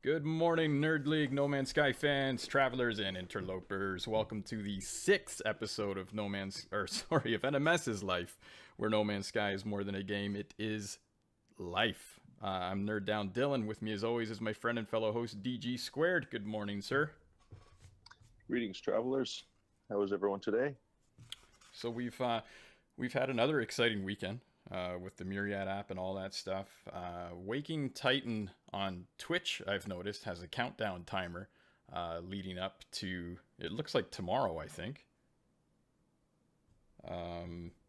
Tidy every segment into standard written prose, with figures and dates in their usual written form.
Good morning, Nerd League, No Man's Sky fans, travelers, and interlopers. Welcome to the sixth episode of of NMS's life, where No Man's Sky is more than a game; it is life. I'm Nerd Down Dylan. With me, as always, is my friend and fellow host DG Squared. Good morning, sir. Greetings, travelers. How is everyone today? So we've had another exciting weekend with the Myriad app and all that stuff. Waking Titan on Twitch, I've noticed, has a countdown timer leading up to, it looks like tomorrow, I think.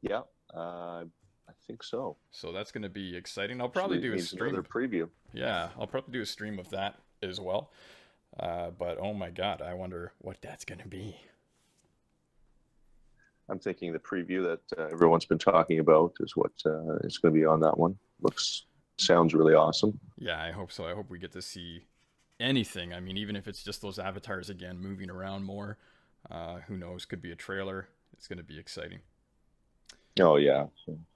Yeah, I think so. So that's going to be exciting. I'll probably do a stream. Another preview. Yeah, I'll probably do a stream of that as well. But oh my god, I wonder what that's going to be. I'm thinking the preview that everyone's been talking about is what is going to be on that one. Sounds really awesome. Yeah, I hope so. I hope we get to see anything. I mean, even if it's just those avatars again moving around more, who knows? Could be a trailer. It's going to be exciting. Oh yeah,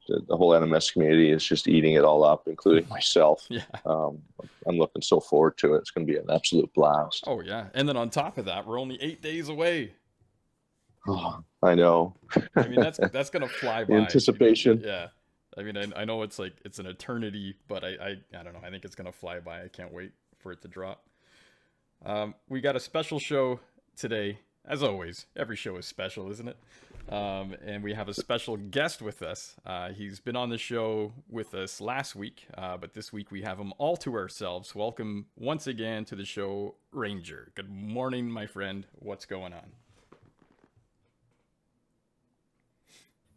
the whole NMS community is just eating it all up, including myself. Yeah. I'm looking so forward to it. It's going to be an absolute blast. Oh yeah, and then on top of that, we're only 8 days away. Oh, I know. I mean, that's gonna fly by. Anticipation. Yeah. I mean, I know it's like it's an eternity, but I don't know. I think it's gonna fly by. I can't wait for it to drop. We got a special show today, as always. Every show is special, isn't it? And we have a special guest with us. He's been on the show with us last week, but this week we have him all to ourselves. Welcome once again to the show, Ranger. Good morning, my friend. What's going on?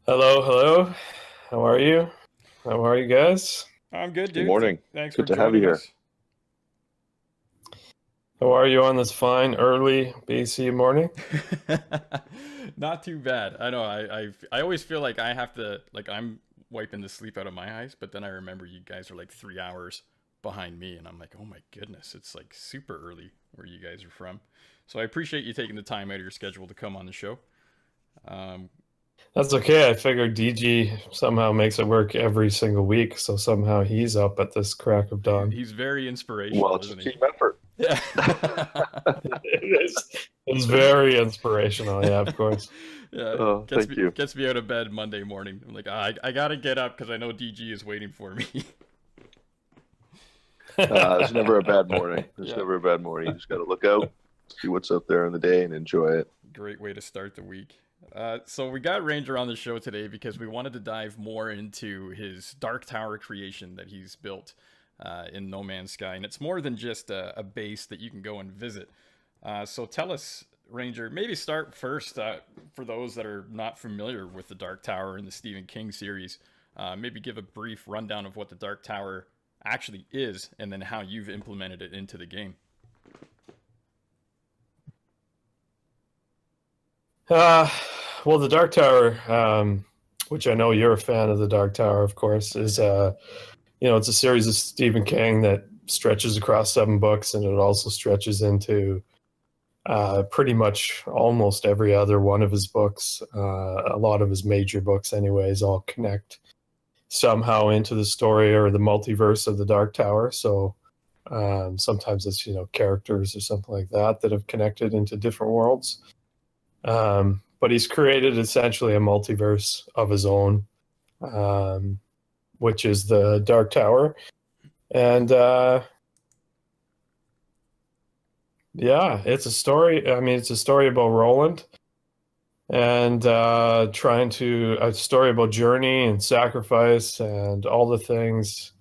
Hello. How are you? How are you guys? I'm good, dude. Good morning. Thanks Good for to have you joining here. us. How are you on this fine early BC morning? Not too bad. I know. I always feel like I have to, like, I'm wiping the sleep out of my eyes, but then I remember you guys are like 3 hours behind me, and I'm like, oh my goodness, it's like super early where you guys are from. So I appreciate you taking the time out of your schedule to come on the show. That's okay. I figured DG somehow makes it work every single week, so somehow he's up at this crack of dawn. He's very inspirational, Well, it's a isn't he? team effort. Yeah. It's very inspirational, yeah, of course. Yeah, Oh, thank you. Gets me out of bed Monday morning. I'm like, I gotta get up because I know DG is waiting for me. It's never a bad morning. It's Yeah. never a bad morning. You just got to look out, see what's out there in the day, and enjoy it. Great way to start the week. So we got Ranger on the show today because we wanted to dive more into his Dark Tower creation that he's built in No Man's Sky. And it's more than just a base that you can go and visit. So tell us, Ranger, maybe start first for those that are not familiar with the Dark Tower in the Stephen King series. Maybe give a brief rundown of what the Dark Tower actually is and then how you've implemented it into the game. Well, the Dark Tower, which I know you're a fan of the Dark Tower, of course, is it's a series of Stephen King that stretches across 7 books, and it also stretches into pretty much almost every other one of his books. A lot of his major books, anyways, all connect somehow into the story or the multiverse of the Dark Tower. So sometimes it's characters or something like that have connected into different worlds. But he's created essentially a multiverse of his own, which is the Dark Tower. And it's a story. I mean, it's a story about Roland and a story about journey and sacrifice and all the things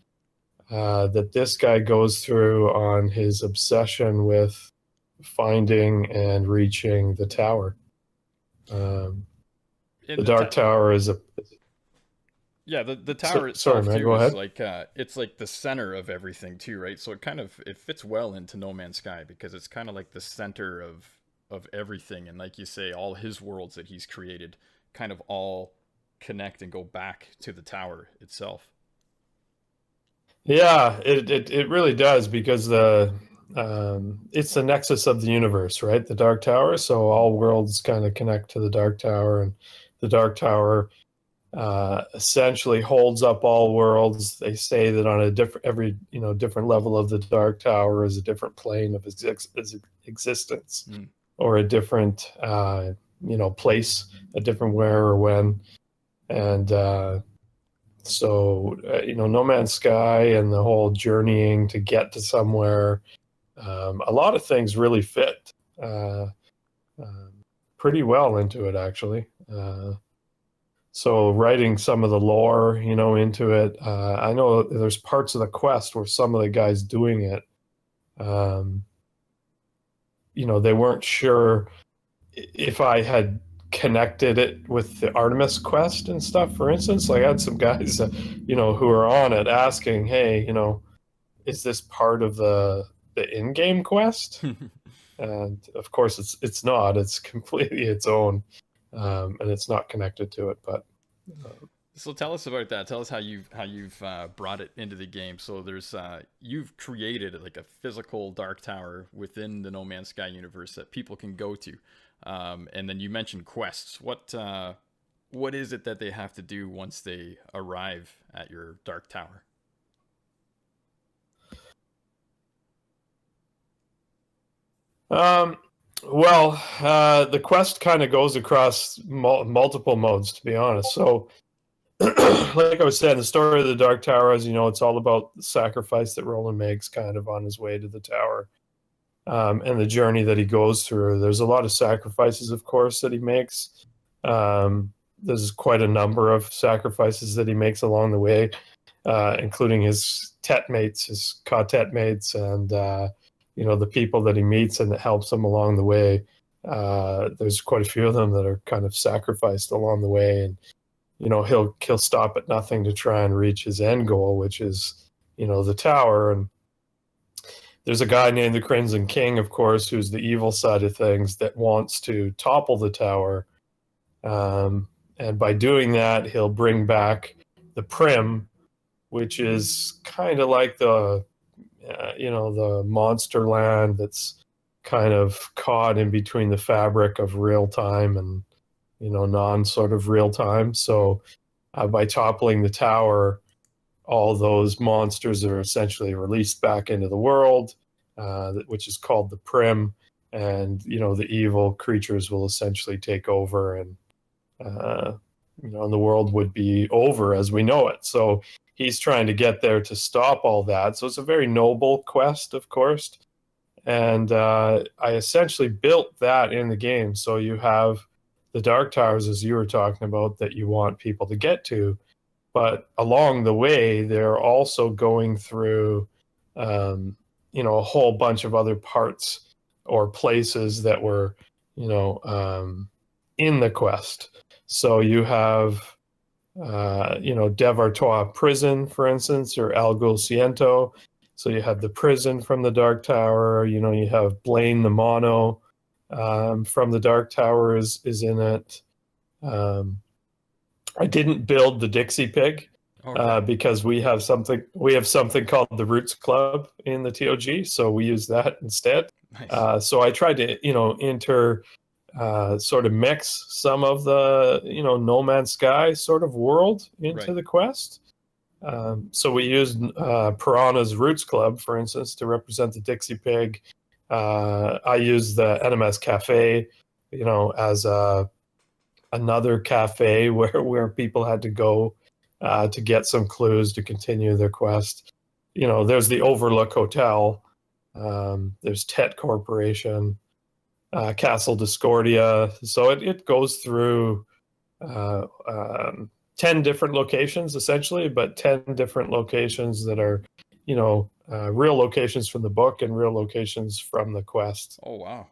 that this guy goes through on his obsession with finding and reaching the tower. The Dark Tower is a... Yeah, the tower itself sorry, man, too go is ahead. like it's like the center of everything too, right? So it fits well into No Man's Sky because it's kind of like the center of everything, and like you say, all his worlds that he's created kind of all connect and go back to the tower itself. Yeah, it really does because it's the nexus of the universe, right? The Dark Tower. So all worlds kind of connect to the Dark Tower, and the Dark Tower essentially holds up all worlds. They say that on a different level of the Dark Tower is a different plane of existence, or a different place, a different where or when. And No Man's Sky and the whole journeying to get to somewhere, a lot of things really fit pretty well into it, actually. So writing some of the lore, into it. I know there's parts of the quest where some of the guys doing it, they weren't sure if I had connected it with the Artemis quest and stuff. For instance, like I had some guys, who are on it asking, "Hey, is this part of the in-game quest?" And of course, it's not. It's completely its own, and it's not connected to it. But so tell us about that. Tell us how you've brought it into the game. So there's you've created like a physical Dark Tower within the No Man's Sky universe that people can go to, and then you mentioned quests. What is it that they have to do once they arrive at your Dark Tower? The quest kind of goes across multiple modes, to be honest. So, like I was saying, the story of the Dark Tower, as you know, it's all about the sacrifice that Roland makes kind of on his way to the tower, and the journey that he goes through. There's a lot of sacrifices, of course, that he makes. There's quite a number of sacrifices that he makes along the way, including his mates, his quartet mates, and the people that he meets and that helps him along the way. There's quite a few of them that are kind of sacrificed along the way, and he'll stop at nothing to try and reach his end goal, which is the tower. And there's a guy named the Crimson King, of course, who's the evil side of things, that wants to topple the tower, and by doing that he'll bring back the Prim, which is kind of like the monster land that's kind of caught in between the fabric of real time and non sort of real time. So by toppling the tower, all those monsters are essentially released back into the world, which is called the Prim, and the evil creatures will essentially take over, and the world would be over as we know it. So he's trying to get there to stop all that. So it's a very noble quest, of course. And I essentially built that in the game. So you have the Dark Towers, as you were talking about, that you want people to get to. But along the way, they're also going through, a whole bunch of other parts or places that were, in the quest. So you have, Devartois Prison, for instance, or Algol Ciento. So you have the prison from the Dark Tower. You have Blaine the Mono from the Dark Tower is in it. I didn't build the Dixie Pig because we have something called the Roots Club in the TOG, so we use that instead. Nice. So I tried to sort of mix some of the No Man's Sky sort of world into the quest. So we used Piranha's Roots Club, for instance, to represent the Dixie Pig. I used the NMS Cafe, as another cafe where people had to go to get some clues to continue their quest. There's the Overlook Hotel. There's Tet Corporation, Castle Discordia. So it goes through 10 different locations, essentially, but 10 different locations that are, real locations from the book and real locations from the quest. Oh, wow.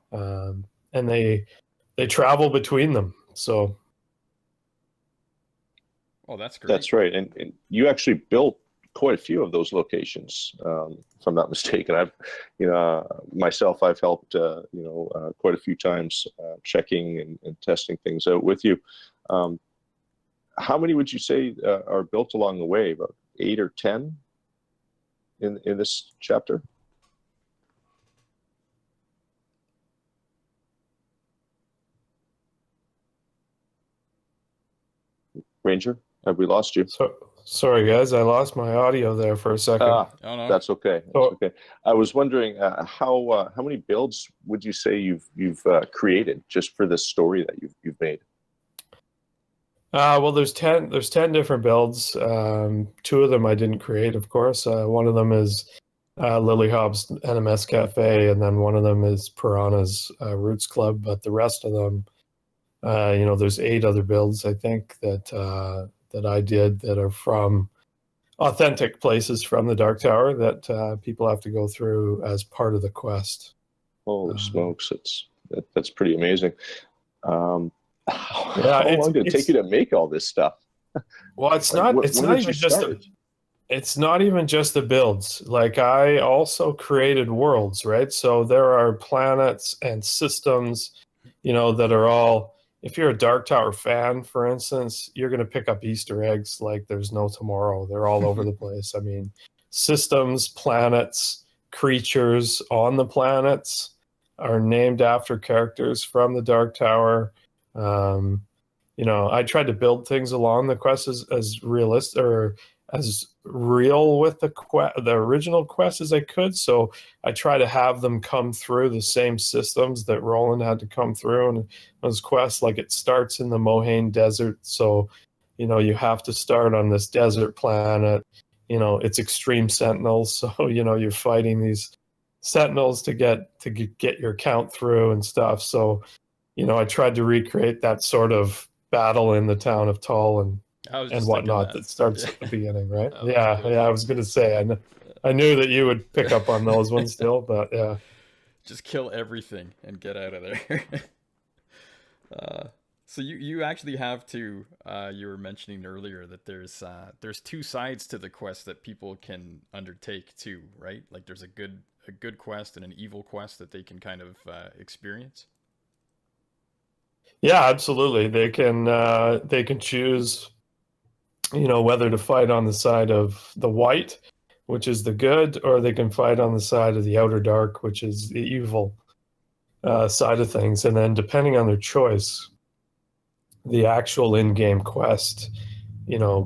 And they travel between them. So. Oh, that's great. That's right. And you actually built quite a few of those locations, if I'm not mistaken. I've helped, quite a few times checking and testing things out with you. How many would you say are built along the way? About 8 or 10 in this chapter? Ranger? Have we lost you? So sorry, guys, I lost my audio there for a second. Oh no, That's okay. That's So- okay. I was wondering how many builds would you say you've created just for this story that you've made? Well, there's 10 different builds. Two of them I didn't create, of course. One of them is Lily Hobbs NMS Cafe, and then one of them is Piranha's Roots Club. But the rest of them, there's 8 other builds, I think, that I did that are from authentic places from the Dark Tower that people have to go through as part of the quest. Holy smokes, that's pretty amazing. How Yeah, long did it take you to make all this stuff? Well, it's Like, not. when did you start? It's not even just the builds. Like, I also created worlds, right? So there are planets and systems, that are all. If you're a Dark Tower fan, for instance, you're going to pick up Easter eggs like there's no tomorrow. They're all over the place. I mean, systems, planets, creatures on the planets are named after characters from the Dark Tower. I tried to build things along the quest as realistic or as real with the original quest as I could. So I try to have them come through the same systems that Roland had to come through. And those quests, like, it starts in the Mohane Desert. So, you have to start on this desert planet. It's extreme sentinels. So, you're fighting these sentinels to get your count through and stuff. So, I tried to recreate that sort of battle in the town of Tull and whatnot that starts at the beginning, right? Yeah, I was going to say, I knew that you would pick up on those ones still, but yeah. Just kill everything and get out of there. So you actually have to. You were mentioning earlier that there's 2 sides to the quest that people can undertake too, right? Like, there's a good quest and an evil quest that they can kind of experience. Yeah, absolutely. They can choose, whether to fight on the side of the white, which is the good, or they can fight on the side of the outer dark, which is the evil side of things. And then, depending on their choice, the actual in-game quest,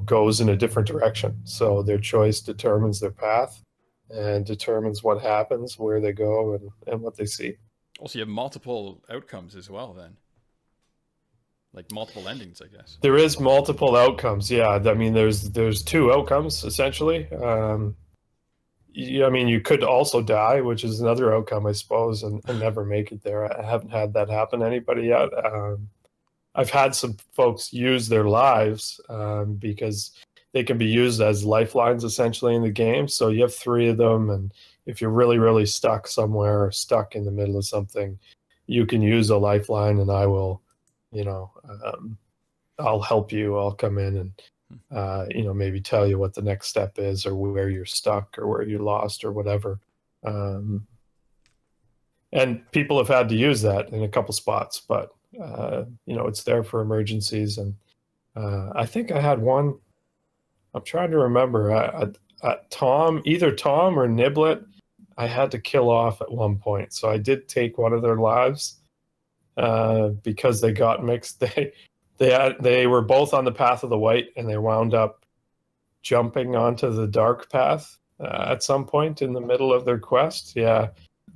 goes in a different direction. So their choice determines their path and determines what happens, where they go, and what they see. Also, you have multiple outcomes as well, then. Like multiple endings, I guess. There is multiple outcomes. Yeah, I mean, there's 2 outcomes essentially. You could also die, which is another outcome, I suppose, and never make it there. I haven't had that happen to anybody yet. I've had some folks use their lives because they can be used as lifelines essentially in the game. So you have 3 of them, and if you're really, really stuck somewhere or stuck in the middle of something, you can use a lifeline, and I will. I'll help you. I'll come in and, maybe tell you what the next step is, or where you're stuck, or where you're lost, or whatever. And people have had to use that in a couple spots, but it's there for emergencies. And I think I had one. I'm trying to remember. Either Tom or Niblet, I had to kill off at one point. So I did take one of their lives. Because they got mixed. They were both on the path of the white, and they wound up jumping onto the dark path at some point in the middle of their quest. Yeah,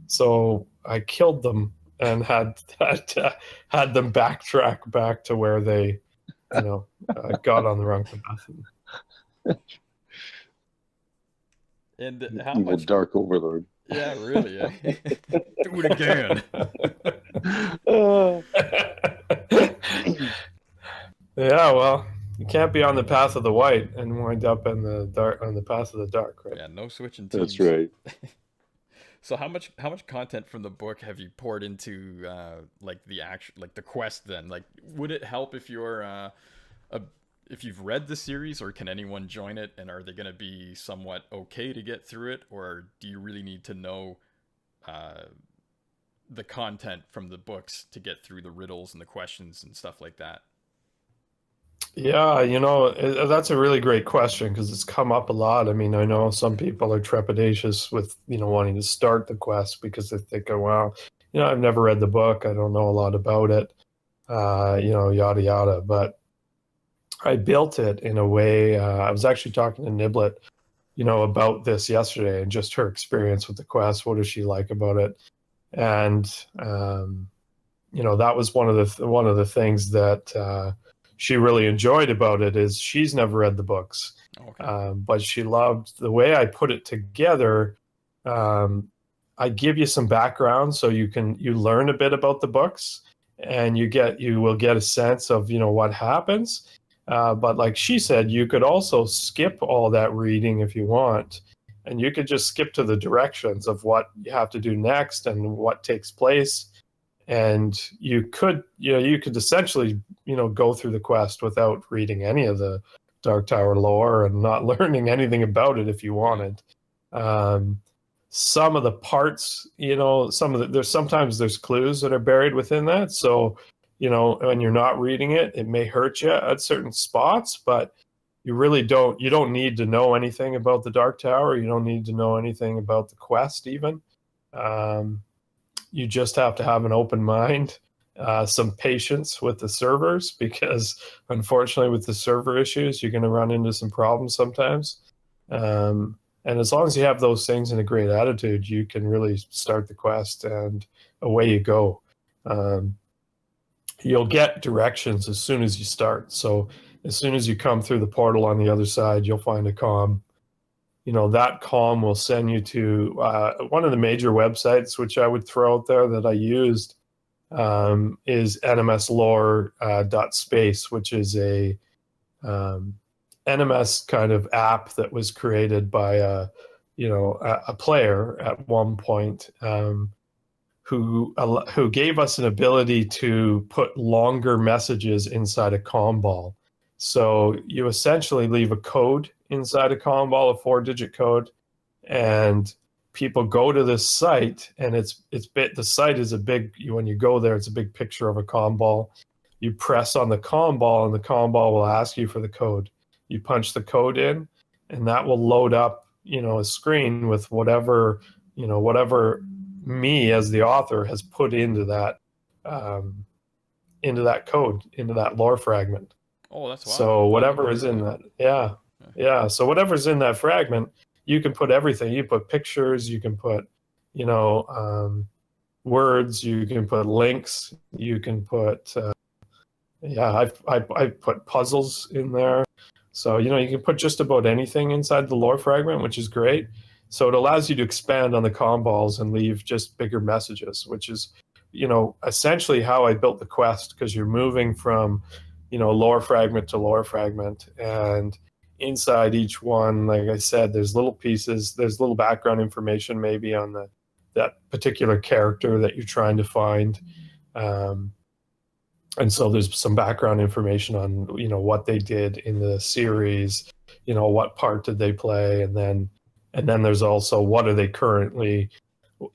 so I killed them and had them backtrack back to where they, got on the wrong path. And how Evil much? dark overlord. Yeah, really. Eh? Do it again. Yeah, well, you can't be on the path of the white and wind up in the dark on the path of the dark, right? Yeah, no switching teams. That's right. So how much content from the book have you poured into the quest then? Like, would it help if you're if you've read the series, or can anyone join it, and are they going to be somewhat okay to get through it, or do you really need to know the content from the books to get through the riddles and the questions and stuff like that? Yeah, that's a really great question because it's come up a lot. I mean, I know some people are trepidatious with, wanting to start the quest because they think, oh, well, I've never read the book. I don't know a lot about it, yada, yada. But I built it in a way. I was actually talking to Niblet, about this yesterday, and just her experience with the quest. What does she like about it? And that was one of the things that she really enjoyed about it, is she's never read the books, but she loved the way I put it together. I give you some background so you learn a bit about the books, and you will get a sense of what happens. But like she said, you could also skip all that reading if you want, and you could just skip to the directions of what you have to do next and what takes place. And you could essentially, go through the quest without reading any of the Dark Tower lore and not learning anything about it if you wanted. Some of the parts, sometimes there's clues that are buried within that. So, when you're not reading it, it may hurt you at certain spots, but you really you don't need to know anything about the Dark Tower. You don't need to know anything about the quest even. You just have to have an open mind, some patience with the servers, because unfortunately with the server issues, you're going to run into some problems sometimes. And as long as you have those things and a great attitude, you can really start the quest and away you go. You'll get directions as soon as you start. So as soon as you come through the portal on the other side, you'll find a comm. That comm will send you to one of the major websites, which I would throw out there that I used, is nmslore.space, which is a NMS kind of app that was created by a player at one point, who gave us an ability to put longer messages inside a comm ball. So you essentially leave a code inside a comm ball, a 4-digit code, and people go to this site, and the site is when you go there, it's a big picture of a comm ball. You press on the comm ball, and the comm ball will ask you for the code. You punch the code in, and that will load up, a screen with whatever me as the author has put into that code, into that lore fragment. Oh, that's wild. So whatever is in that, yeah. So whatever's in that fragment, you can put everything. You put pictures, you can put, words, you can put links, you can put, I put puzzles in there. So, you can put just about anything inside the lore fragment, which is great. So it allows you to expand on the comm balls and leave just bigger messages, which is, essentially how I built the quest, because you're moving from, lore fragment to lore fragment. And inside each one, like I said, there's little pieces, there's little background information maybe on that particular character that you're trying to find. And so there's some background information on, what they did in the series, what part did they play, and then there's also what are they currently,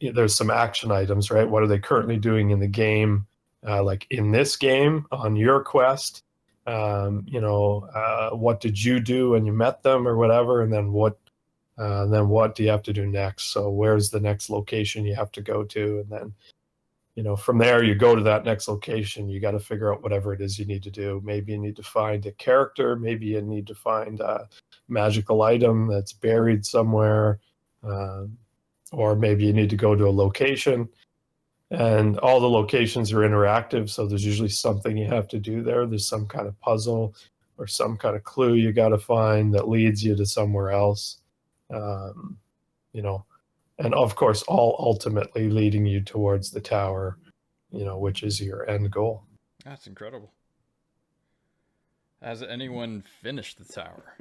there's some action items, right? What are they currently doing in the game? Like in this game on your quest, what did you do when you met them or whatever? And then what do you have to do next? So where's the next location you have to go to? And then, from there you go to that next location, you got to figure out whatever it is you need to do. Maybe you need to find a character. Maybe you need to find a magical item that's buried somewhere. Or maybe you need to go to a location, and all the locations are interactive. So there's usually something you have to do there. There's some kind of puzzle or some kind of clue you got to find that leads you to somewhere else. And of course, all ultimately leading you towards the tower, which is your end goal. That's incredible. Has anyone finished the tower?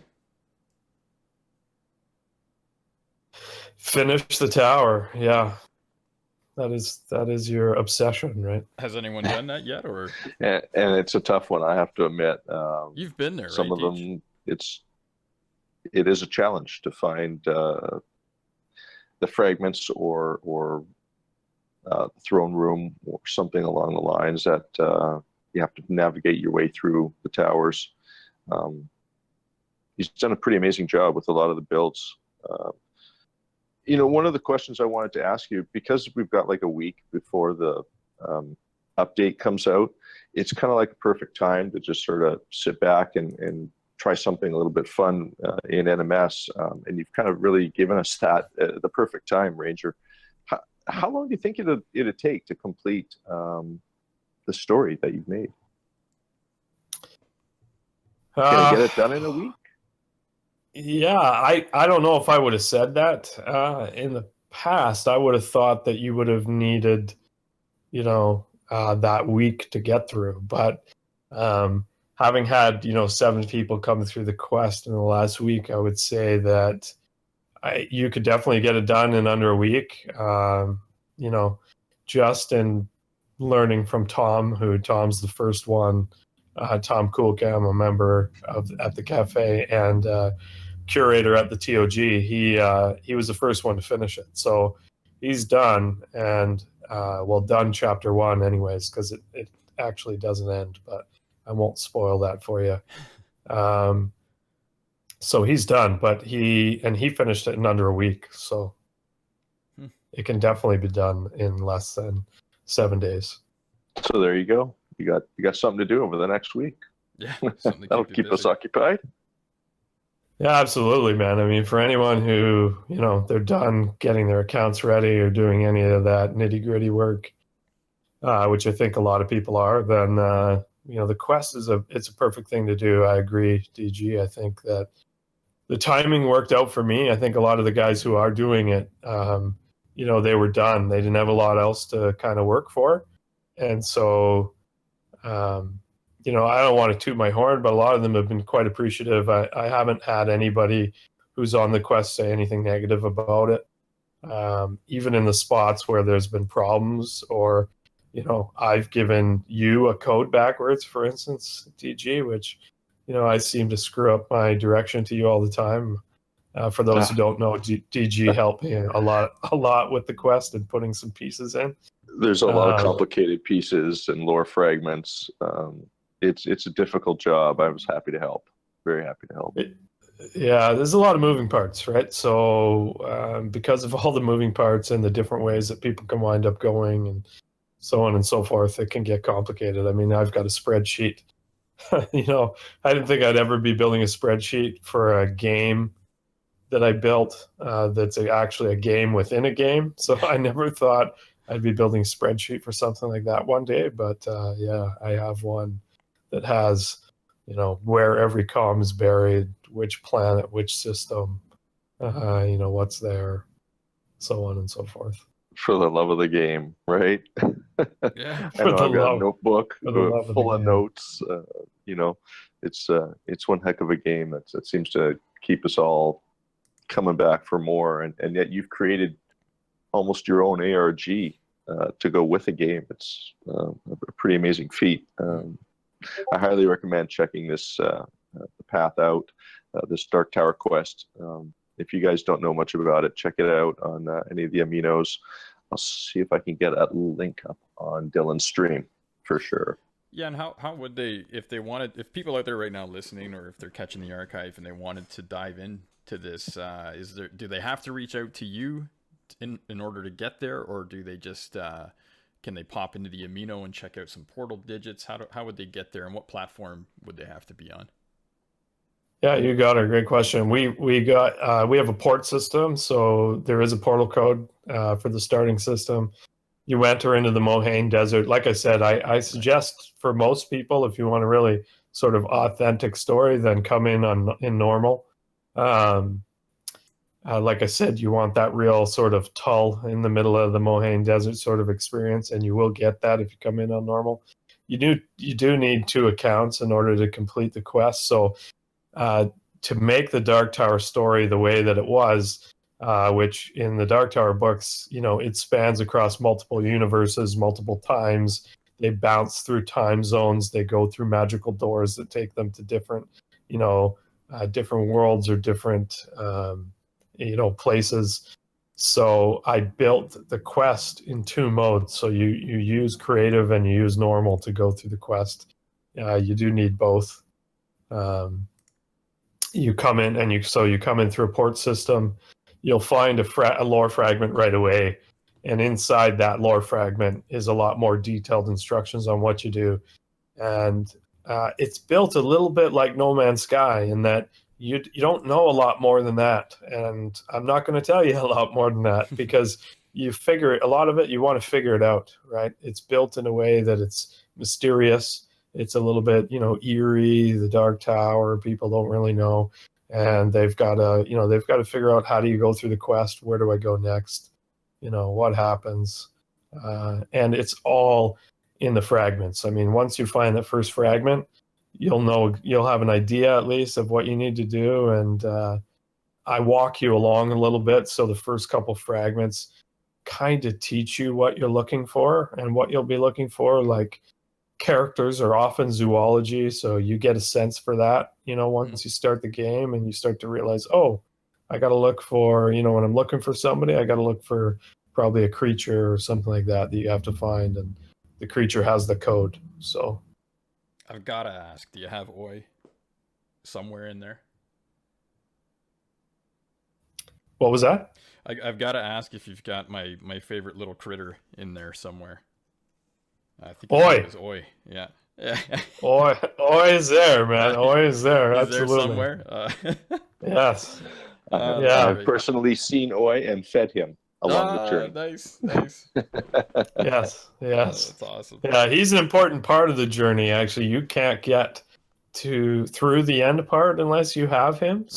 Finish the tower, yeah. That is your obsession, right? Has anyone done that yet, or? And it's a tough one, I have to admit. You've been there, some right, of them, it is a challenge to find the fragments or the throne room or something along the lines that you have to navigate your way through the towers. He's done a pretty amazing job with a lot of the builds. One of the questions I wanted to ask you, because we've got like a week before the update comes out, it's kind of like a perfect time to just sort of sit back and try something a little bit fun in NMS. And you've kind of really given us that the perfect time, Ranger. How long do you think it'd take to complete the story that you've made? Can you get it done in a week? Yeah, I don't know if I would have said that in the past. I would have thought that you would have needed, that week to get through. But having had 7 people come through the quest in the last week, I would say that you could definitely get it done in under a week. Just in learning from Tom's the first one. Tom Coolcam, a member at the cafe and curator at the TOG. He was the first one to finish it, so he's done and done chapter 1 anyways, because it actually doesn't end, but I won't spoil that for you. So he's done, but he finished it in under a week, so it can definitely be done in less than 7 days. So there you go. You got something to do over the next week. Yeah, that'll keep us occupied. Yeah, absolutely, man. I mean, for anyone who, they're done getting their accounts ready or doing any of that nitty-gritty work, which I think a lot of people are, then, the quest it's a perfect thing to do. I agree, DG. I think that the timing worked out for me. I think a lot of the guys who are doing it, they were done. They didn't have a lot else to kind of work for. And so, I don't want to toot my horn, but a lot of them have been quite appreciative. I haven't had anybody who's on the quest say anything negative about it. Even in the spots where there's been problems or, I've given you a code backwards, for instance, DG, which, I seem to screw up my direction to you all the time. For those who don't know, DG helped me a lot with the quest and putting some pieces in. There's a lot of complicated pieces and lore fragments. It's a difficult job. I was happy to help. Very happy to help. Yeah, there's a lot of moving parts, right? So because of all the moving parts and the different ways that people can wind up going and so on and so forth, it can get complicated. I mean, I've got a spreadsheet. I didn't think I'd ever be building a spreadsheet for a game that I built that's actually a game within a game. So I never thought I'd be building a spreadsheet for something like that one day. But I have one that has, where every comm is buried, which planet, which system, what's there, so on and so forth. For the love of the game, right? Yeah. I know I've got a notebook full of notes. It's one heck of a game that seems to keep us all coming back for more. And yet you've created almost your own ARG to go with a game. It's a pretty amazing feat. I highly recommend checking this the path out, this Dark Tower quest. If you guys don't know much about it, check it out on any of the aminos. I'll see if I can get a link up on Dylan's stream for sure. Yeah, and how would they, if people out there right now listening, or if they're catching the archive and they wanted to dive into this, do they have to reach out to you in order to get there, or do they just can they pop into the amino and check out some portal digits? How would they get there, and what platform would they have to be on? Yeah, you got a great question. We have a port system, so there is a portal code for the starting system. You enter into the Mohaine Desert. Like I said, I suggest for most people, if you want a really sort of authentic story, then come in normal. Like I said, you want that real sort of tull in the middle of the Mohaine Desert sort of experience, and you will get that if you come in on normal. You do need 2 accounts in order to complete the quest. So to make the Dark Tower story the way that it was, which in the Dark Tower books, it spans across multiple universes, multiple times. They bounce through time zones. They go through magical doors that take them to different, different worlds or different, places. So I built the quest in 2 modes. So you use creative and you use normal to go through the quest. You do need both. You come in and you come in through a port system. You'll find a lore fragment right away, and inside that lore fragment is a lot more detailed instructions on what you do. And it's built a little bit like No Man's Sky in that you don't know a lot more than that. And I'm not going to tell you a lot more than that because you figure a lot of it, you want to figure it out, right? It's built in a way that it's mysterious. It's a little bit, eerie, the Dark Tower, people don't really know. And they've got to figure out, how do you go through the quest? Where do I go next? What happens? And it's all in the fragments. I mean, once you find that first fragment, you'll have an idea at least of what you need to do. And I walk you along a little bit. So the first couple fragments kind of teach you what you're looking for and what you'll be looking for. Like, characters are often zoology, so you get a sense for that, once you start the game and you start to realize, oh, I got to look for, when I'm looking for somebody, I got to look for probably a creature or something like that you have to find, and the creature has the code. So I've got to ask, do you have Oi somewhere in there? What was that? I've got to ask if you've got my favorite little critter in there somewhere. I think Oi. Is Oi. Yeah. Yeah. Oi is there, man. Oi is there. He's Absolutely. there somewhere. Yes. I've personally seen Oi and fed him along the journey. Nice. Yes. That's awesome. Yeah, he's an important part of the journey. Actually, you can't get through the end part unless you have him.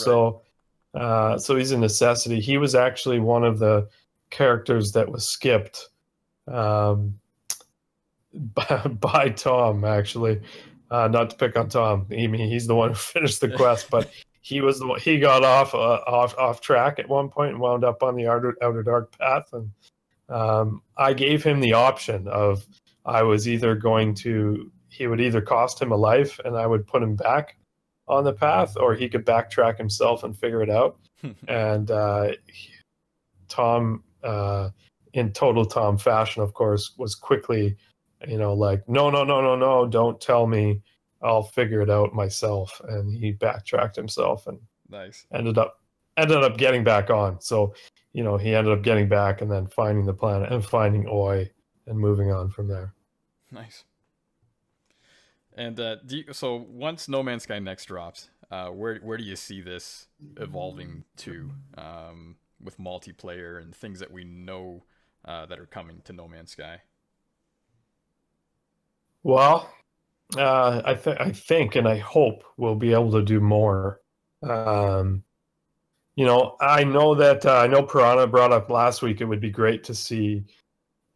Right. So he's a necessity. He was actually one of the characters that was skipped by Tom, actually. Not to pick on Tom. He's the one who finished the quest, but he was the one. He got off track at one point and wound up on the outer dark path. And I gave him the option of, I was either going to, he would either cost him a life and I would put him back on the path, or he could backtrack himself and figure it out. And Tom, in total Tom fashion, of course, was quickly, like, no, don't tell me, I'll figure it out myself. And he backtracked himself and nice. ended up getting back on. So, he ended up getting back and then finding the planet and finding Oi and moving on from there. Nice. And so once No Man's Sky next drops, where do you see this evolving to, with multiplayer and things that we know that are coming to No Man's Sky? Well, I think and I hope we'll be able to do more. I know Piranha brought up last week, it would be great to see,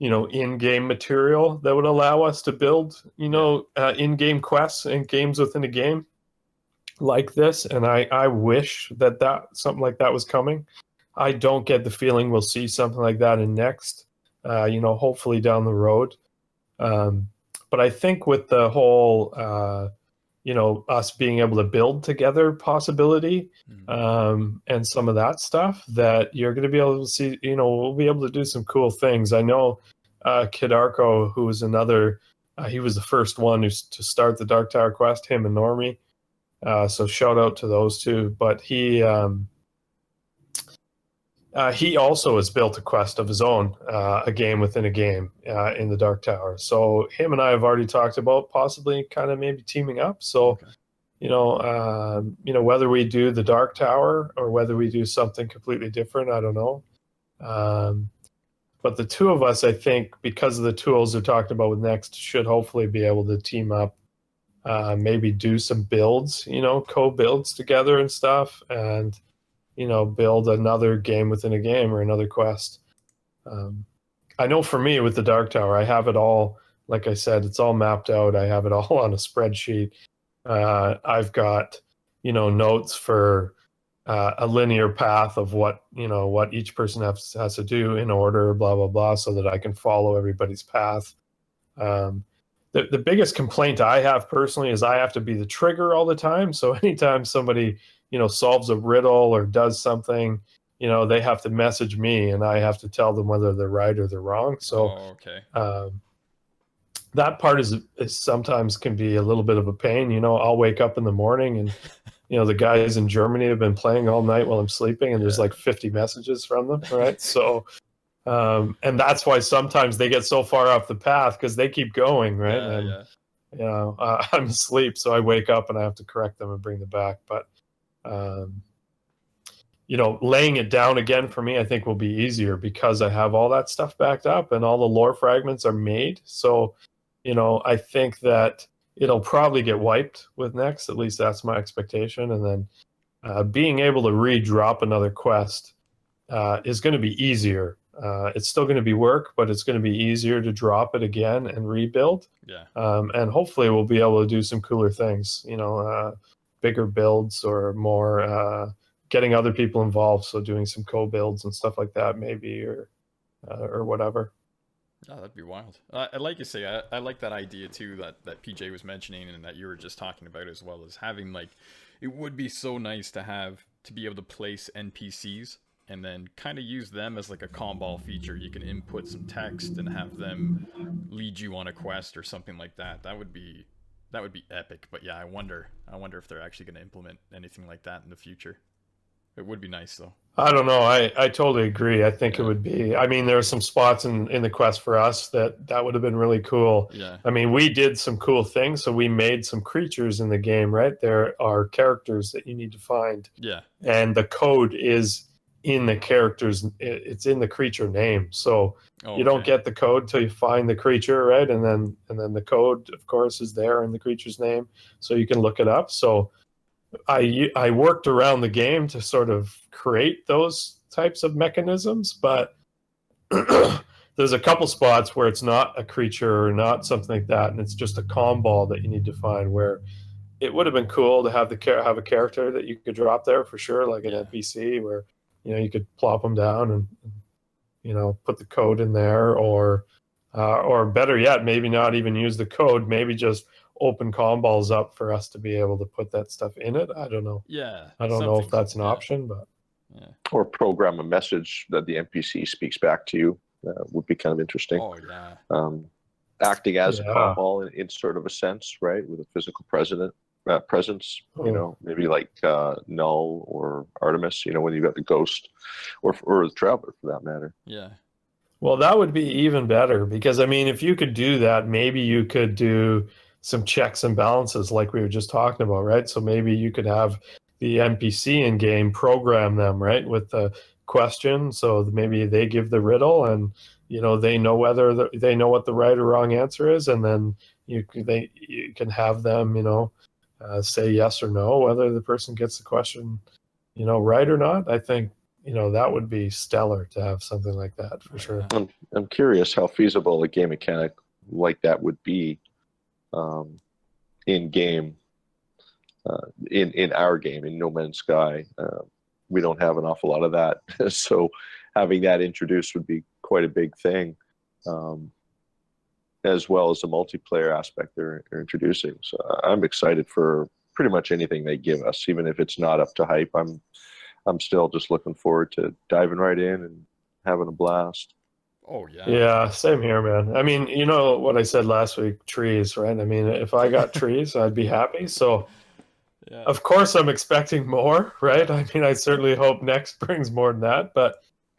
in-game material that would allow us to build, in-game quests and games within a game like this. And I wish that something like that was coming. I don't get the feeling we'll see something like that in next, hopefully down the road. But I think with the whole, us being able to build together possibility, and some of that stuff, that you're going to be able to see, we'll be able to do some cool things. I know Kid Arco, who was another, he was the first one to start the Dark Tower quest, him and Normie. So shout out to those two. But he also has built a quest of his own, a game within a game in the Dark Tower. So him and I have already talked about possibly kind of maybe teaming up. So, okay. Whether we do the Dark Tower or whether we do something completely different, I don't know. But the two of us, I think, because of the tools they're talking about with Next, should hopefully be able to team up, maybe do some builds, co-builds together and stuff, and build another game within a game or another quest. I know for me with the Dark Tower, I have it all, like I said, it's all mapped out. I have it all on a spreadsheet. I've got, notes for a linear path of what each person has to do in order, blah, blah, blah, so that I can follow everybody's path. The biggest complaint I have personally is I have to be the trigger all the time. So anytime somebody solves a riddle or does something, they have to message me and I have to tell them whether they're right or they're wrong. So that part is sometimes can be a little bit of a pain. I'll wake up in the morning and, the guys in Germany have been playing all night while I'm sleeping and there's like 50 messages from them. Right. So And that's why sometimes they get so far off the path because they keep going, right? Yeah, And yeah. you know, I'm asleep, so I wake up and I have to correct them and bring them back. But you know, laying it down again for me, I think will be easier because I have all that stuff backed up and all the lore fragments are made. So, you know, I think that it'll probably get wiped with next. At least that's my expectation. And then being able to re-drop another quest is going to be easier. It's still going to be work, but it's going to be easier to drop it again and rebuild. Yeah. And hopefully we'll be able to do some cooler things, you know, bigger builds or more getting other people involved. So doing some co-builds and stuff like that, maybe, or whatever. Oh, that'd be wild. Like you say, I like that idea too that PJ was mentioning and that you were just talking about, as well as having, like, it would be so nice to be able to place NPCs and then kind of use them as like a comball feature. You can input some text and have them lead you on a quest or something like that. That would be epic. But yeah, I wonder if they're actually going to implement anything like that in the future. It would be nice though. I don't know. I totally agree. I think Yeah. it would be. I mean, there are some spots in the quest for us that would have been really cool. Yeah. I mean, we did some cool things. So we made some creatures in the game, right? There are characters that you need to find. Yeah. And the code is in the characters. It's in the creature name. So you don't get the code till you find the creature, right? And then the code, of course, is there in the creature's name, so you can look it up. So I worked around the game to sort of create those types of mechanisms, but there's a couple spots where it's not a creature or not something like that, and it's just a comm ball that you need to find, where it would have been cool to have have a character that you could drop there for sure, like an NPC, where, you know, you could plop them down and, you know, put the code in there, or better yet, maybe not even use the code, maybe just open comm balls up for us to be able to put that stuff in it. I don't know. Yeah. I don't know if that's an option, but or program a message that the NPC speaks back to you would be kind of interesting. Oh yeah. Acting as a comm ball in sort of a sense, right, with a physical presence. You know, maybe like Null or Artemis. You know, when you got the ghost, or the Traveler for that matter. Yeah. Well, that would be even better, because I mean, if you could do that, maybe you could do some checks and balances like we were just talking about, right? So maybe you could have the NPC in game program them, right, with the question. So maybe they give the riddle, and, you know, they know whether they know what the right or wrong answer is, and then you can have them, you know, say yes or no whether the person gets the question, you know, right or not. I think, you know, that would be stellar to have something like that for sure. I'm curious how feasible a game mechanic like that would be in game, in our game, in No Man's Sky. We don't have an awful lot of that, so having that introduced would be quite a big thing, as well as the multiplayer aspect they're introducing. So I'm excited for pretty much anything they give us, even if it's not up to hype. I'm still just looking forward to diving right in and having a blast. Oh yeah. Yeah, same here, man. I mean, you know what I said last week, trees, right? I mean, if I got trees, I'd be happy. So of course I'm expecting more, right? I mean, I certainly hope next brings more than that, but,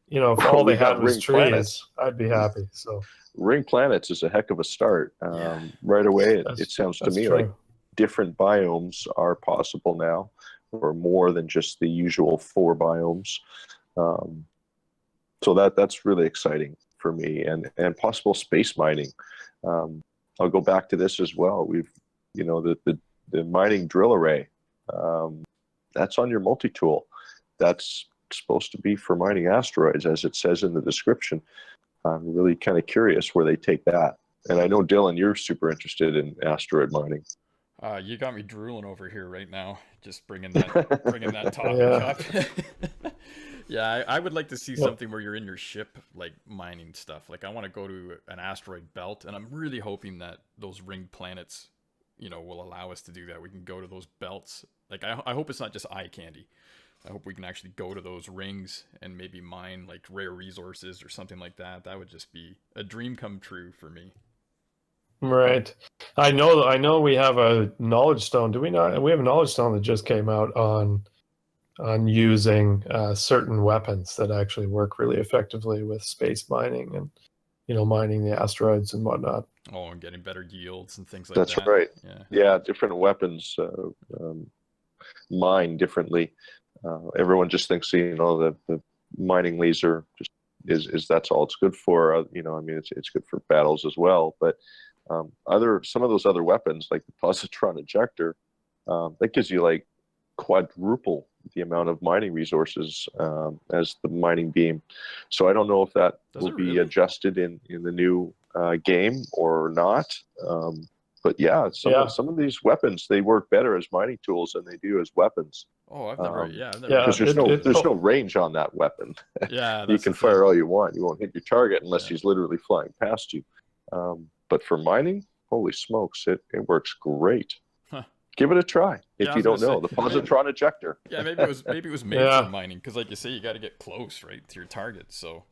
you know, if all they had was trees, planets, I'd be happy. So Ring Planets is a heck of a start. Right away, it sounds to me like different biomes are possible now, or more than just the usual 4 biomes. So that's really exciting for me, and possible space mining. I'll go back to this as well. We've, you know, the mining drill array, that's on your multi-tool. That's supposed to be for mining asteroids, as it says in the description. I'm really kind of curious where they take that. And I know, Dylan, you're super interested in asteroid mining. You got me drooling over here right now, just bringing that topic up. Yeah, I would like to see something where you're in your ship, like, mining stuff. Like, I want to go to an asteroid belt, and I'm really hoping that those ring planets, you know, will allow us to do that. We can go to those belts. Like, I hope it's not just eye candy. I hope we can actually go to those rings and maybe mine, like, rare resources or something like that. That would just be a dream come true for me. Right. I know we have a knowledge stone. Do we not? We have a knowledge stone that just came out on using certain weapons that actually work really effectively with space mining and mining the asteroids and whatnot. Oh, and getting better yields and things like That's that. right. Yeah. Yeah, different weapons mine differently. Everyone just thinks the mining laser just is that's all it's good for. I mean, it's good for battles as well. But some of those other weapons, like the positron ejector, that gives you like quadruple the amount of mining resources as the mining beam. So I don't know if that will be adjusted in the new game or not. But yeah, some of these weapons, they work better as mining tools than they do as weapons. Oh, I've never. Because there's no range on that weapon. Yeah, you can fire all you want. You won't hit your target unless he's literally flying past you. But for mining, holy smokes, it works great. Huh. Give it a try if you don't know the positron ejector. Yeah, maybe it was made for mining because, like you say, you got to get close, right, to your target. So.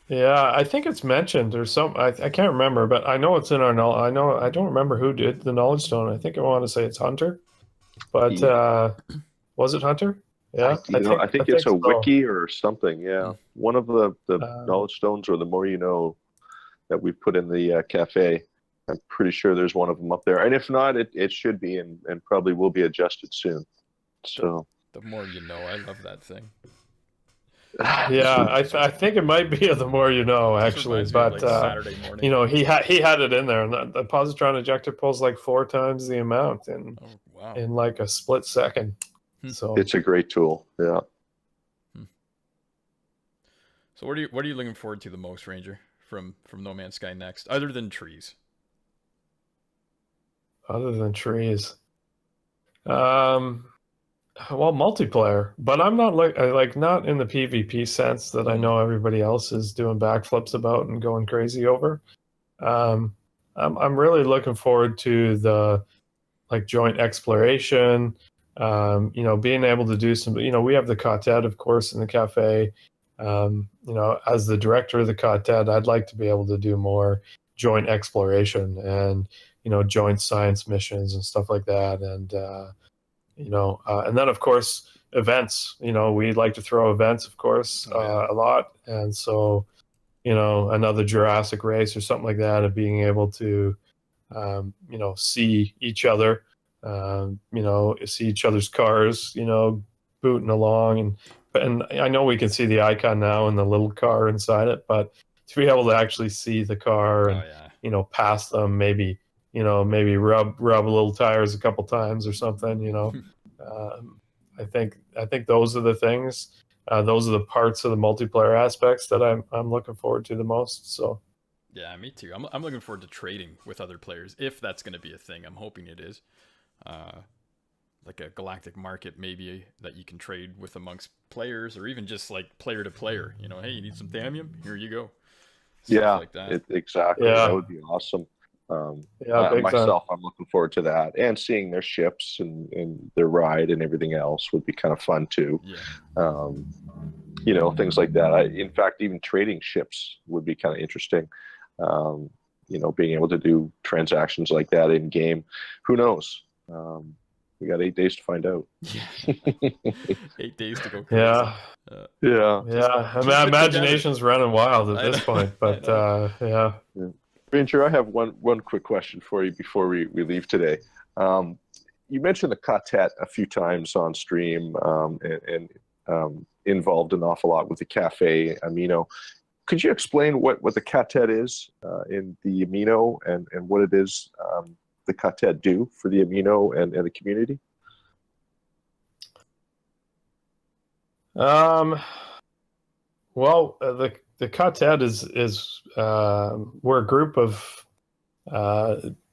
Yeah, I think it's mentioned or some. I can't remember, but I know it's in our knowledge. I don't remember who did the knowledge stone. I think I want to say it's Hunter, but was it Hunter? Yeah, I think it's a wiki or something. Yeah, one of the knowledge stones or the more you know that we put in the cafe. I'm pretty sure there's one of them up there, and if not, it should be and probably will be adjusted soon. So the more you know, I love that thing. Yeah, I think it might be the more you know, actually. But Saturday morning. He had it in there, and the positron ejector pulls like 4 times the amount in like a split second. So it's a great tool. Yeah. So what are you looking forward to the most, Ranger, from No Man's Sky next, other than trees? Other than trees, well, multiplayer, but I'm not like not in the PvP sense that I know everybody else is doing backflips about and going crazy over. I'm really looking forward to the joint exploration. Being able to do some. We have the quartet, of course, in the cafe. As the director of the quartet, I'd like to be able to do more joint exploration and joint science missions and stuff like that, and and then of course events. We like to throw events, of course, a lot, and so another Jurassic race or something like that, of being able to see each other, see each other's cars, booting along, and I know we can see the icon now and the little car inside it, but to be able to actually see the car and pass them, maybe rub a little tires a couple times or something, I think those are the things. Those are the parts of the multiplayer aspects that I'm looking forward to the most. So, yeah, me too. I'm looking forward to trading with other players, if that's going to be a thing. I'm hoping it is, like a galactic market maybe that you can trade with amongst players, or even just like player to player. Hey, you need some thermium? Here you go. Stuff like that. Exactly. Yeah. That would be awesome. Myself, I'm looking forward to that, and seeing their ships and their ride and everything else would be kind of fun too. Yeah. Things like that. In fact, even trading ships would be kind of interesting. Being able to do transactions like that in game. Who knows? We got 8 days to find out. 8 days to go crazy. Yeah. Imagination's running wild at this point, but yeah. Ranger, I have one quick question for you before we leave today. You mentioned the quartet a few times on stream, and involved an awful lot with the cafe amino. Could you explain what the quartet is in the amino, and what it is the quartet do for the amino and the community? Well, the quartet is we're a group of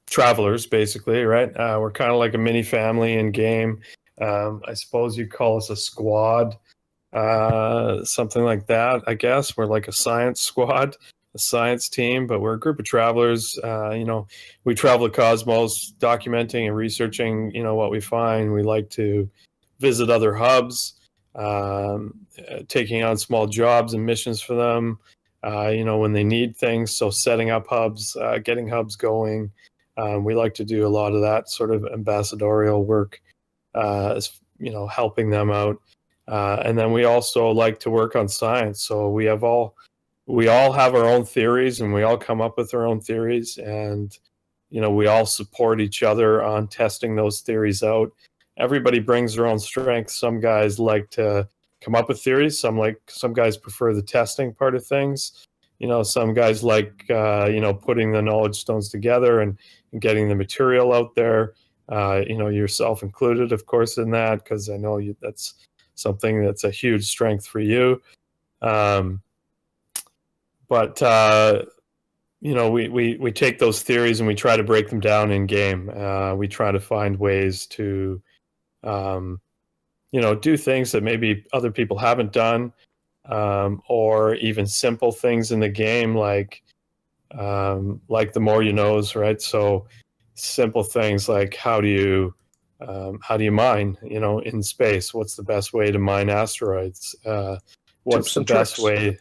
travelers, basically, right? We're kind of like a mini family in game. I suppose you'd call us a squad, something like that. I guess we're like a science squad, a science team, but we're a group of travelers. We travel the cosmos, documenting and researching, what we find. We like to visit other hubs, taking on small jobs and missions for them, when they need things. So setting up hubs, getting hubs going. We like to do a lot of that sort of ambassadorial work, helping them out. And then we also like to work on science. So we all have our own theories, and we all come up with our own theories, and we all support each other on testing those theories out. Everybody brings their own strengths. Some guys like to come up with theories. Some guys prefer the testing part of things. Some guys like putting the knowledge stones together and getting the material out there. Yourself included, of course, in that, because I know that's something that's a huge strength for you. But we take those theories and we try to break them down in game. We try to find ways to do things that maybe other people haven't done, or even simple things in the game, like the more you knows, right? So simple things like how do you mine, in space? What's the best way to mine asteroids? What's the best way?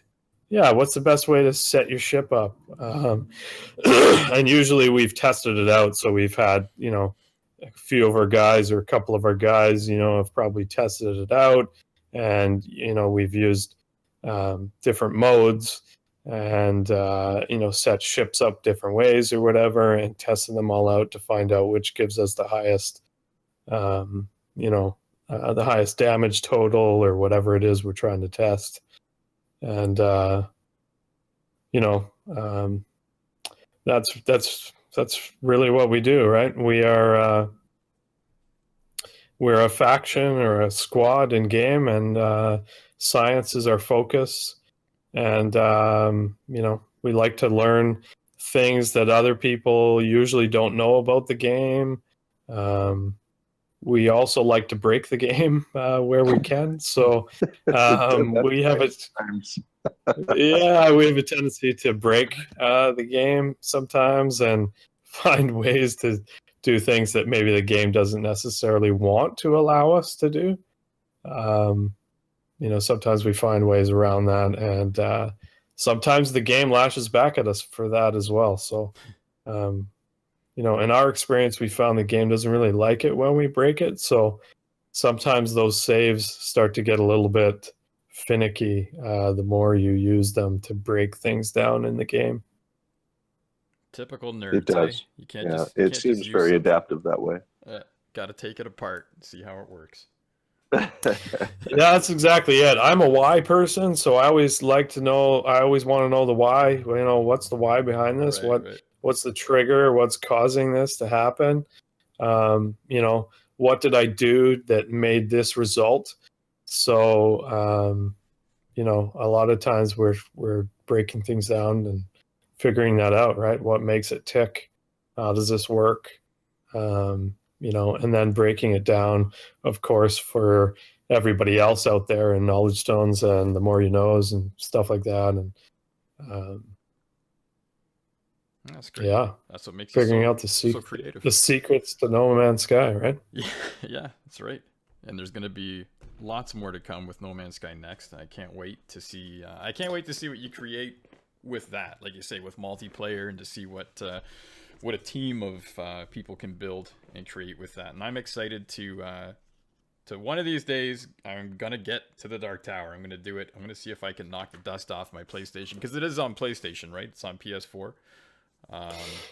Yeah, what's the best way to set your ship up? And usually we've tested it out. So we've had, a few of our guys or a couple of our guys, have probably tested it out. And, we've used different modes and, set ships up different ways or whatever, and tested them all out to find out which gives us the highest, the highest damage total or whatever it is we're trying to test. And that's really what we do, right? We're a faction or a squad in game, and science is our focus. And we like to learn things that other people usually don't know about the game. We also like to break the game where we can. So we have we have a tendency to break the game sometimes and find ways to do things that maybe the game doesn't necessarily want to allow us to do. Sometimes we find ways around that, and sometimes the game lashes back at us for that as well. So in our experience, we found the game doesn't really like it when we break it. So sometimes those saves start to get a little bit finicky the more you use them to break things down in the game. Typical nerd. It does. You can't it seems very adaptive that way. Got to take it apart and see how it works. Yeah, that's exactly it. I'm a why person, so I always like to know. I always want to know the why. What's the why behind this? Right. What's the trigger? What's causing this to happen? What did I do that made this result? So, a lot of times we're breaking things down and figuring that out, right? What makes it tick? How does this work? And then breaking it down, of course, for everybody else out there in Knowledge Stones and the more you knows and stuff like that. And that's great. Yeah, that's what makes figuring it out the so creative. The secrets to No Man's Sky, right? Yeah, that's right. And there's going to be lots more to come with No Man's Sky next. I can't wait to see. I can't wait to see what you create with that, like you say, with multiplayer, and to see what a team of people can build and create with that. And I'm excited to one of these days, I'm gonna get to the Dark Tower. I'm gonna do it. I'm gonna see if I can knock the dust off my PlayStation, because it is on PlayStation, right? It's on PS4.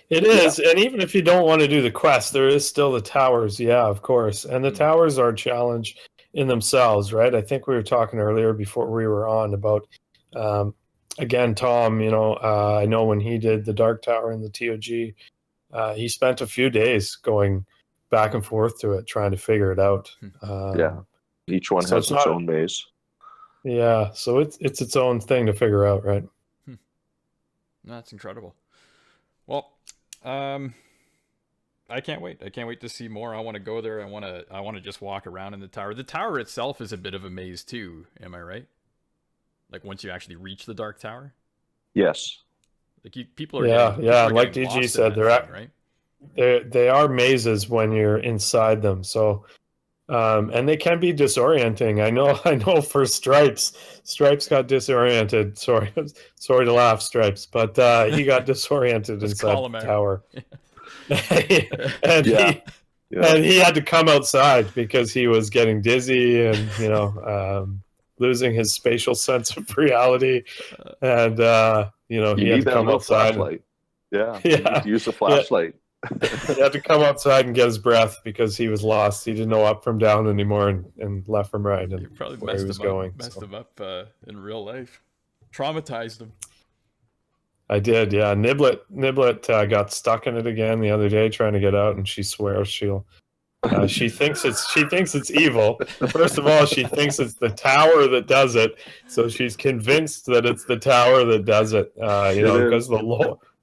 It is, and even if you don't want to do the quest, there is still the towers. Yeah, of course, and the towers are a challenge in themselves, right? I think we were talking earlier before we were on about, again, Tom. I know when he did the Dark Tower in the TOG, he spent a few days going back and forth to it, trying to figure it out. Each one has its own maze. Yeah, so it's its own thing to figure out, right? That's incredible. Well, I can't wait. I can't wait to see more. I want to go there. I want to just walk around in the tower. The tower itself is a bit of a maze too. Am I right? Like once you actually reach the Dark Tower. Yes. Like people are. Yeah. Like DG said, right. They are mazes when you're inside them. So, and they can be disorienting. I know for Stripes got disoriented. Sorry to laugh, Stripes, but he got disoriented inside the tower. And And he had to come outside because he was getting dizzy and, losing his spatial sense of reality. And, he had to come outside. Flashlight. Yeah. Yeah. You need to use the flashlight. He had to come outside and get his breath because he was lost. He didn't know up from down anymore and left from right. And you probably where he was going. Messed him up in real life. Traumatized him. I did, yeah. Niblet got stuck in it again the other day trying to get out, and she swears she thinks it's evil. First of all, she thinks it's the tower that does it, so she's convinced that it's the tower that does it. Because the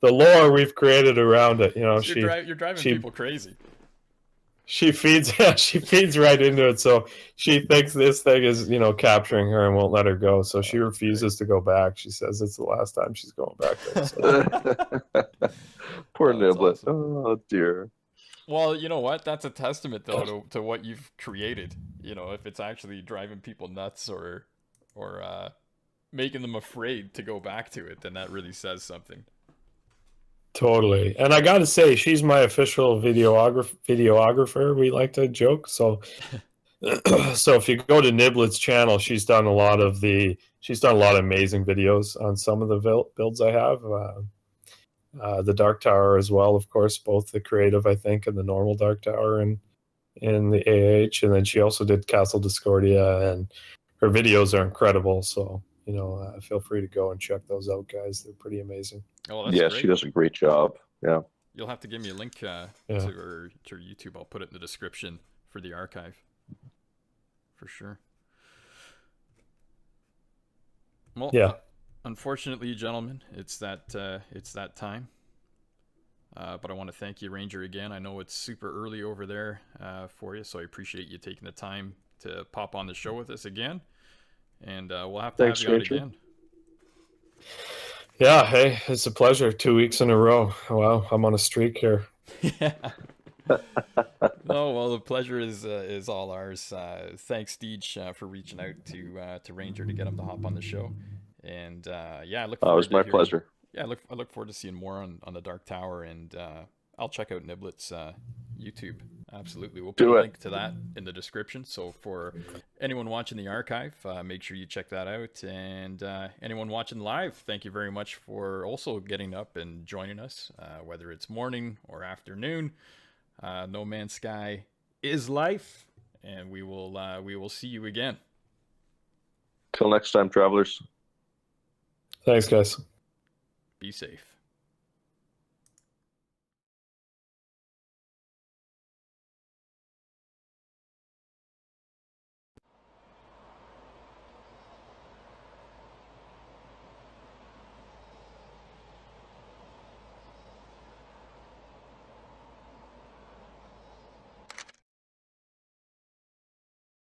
lore we've created around it. You're driving people crazy. She feeds right into it, so she thinks this thing is capturing her and won't let her go. So she refuses to go back. She says it's the last time she's going back there. So. Poor Niblet. Awesome. Oh dear. Well, you know what? That's a testament though to what you've created. If it's actually driving people nuts or making them afraid to go back to it, then that really says something. Totally. And I got to say, she's my official videographer. We like to joke. So if you go to Niblet's channel, she's done a lot of amazing videos on some of the builds I have. The Dark Tower as well, of course, both the creative, I think, and the normal Dark Tower in the AH. And then she also did Castle Discordia, and her videos are incredible. So, feel free to go and check those out, guys. They're pretty amazing. Oh, that's great. She does a great job. Yeah. You'll have to give me a link to her YouTube. I'll put it in the description for the archive. For sure. Well, yeah. Unfortunately, gentlemen, it's that time. But I want to thank you, Ranger, again. I know it's super early over there for you, so I appreciate you taking the time to pop on the show with us again. And we'll have to have you out again. Yeah, hey, it's a pleasure. 2 weeks in a row. Wow, I'm on a streak here. Yeah. No, well, the pleasure is all ours. Thanks, Deej, for reaching out to Ranger to get him to hop on the show. And I look forward. It was my pleasure. Yeah, I look forward to seeing more on the Dark Tower, and I'll check out Niblet's YouTube. Absolutely, we'll put a link to that in the description. So for anyone watching the archive, make sure you check that out. And anyone watching live, thank you very much for also getting up and joining us, whether it's morning or afternoon. No Man's Sky is life, and we will see you again. Till next time, travelers. Thanks, guys. Be safe.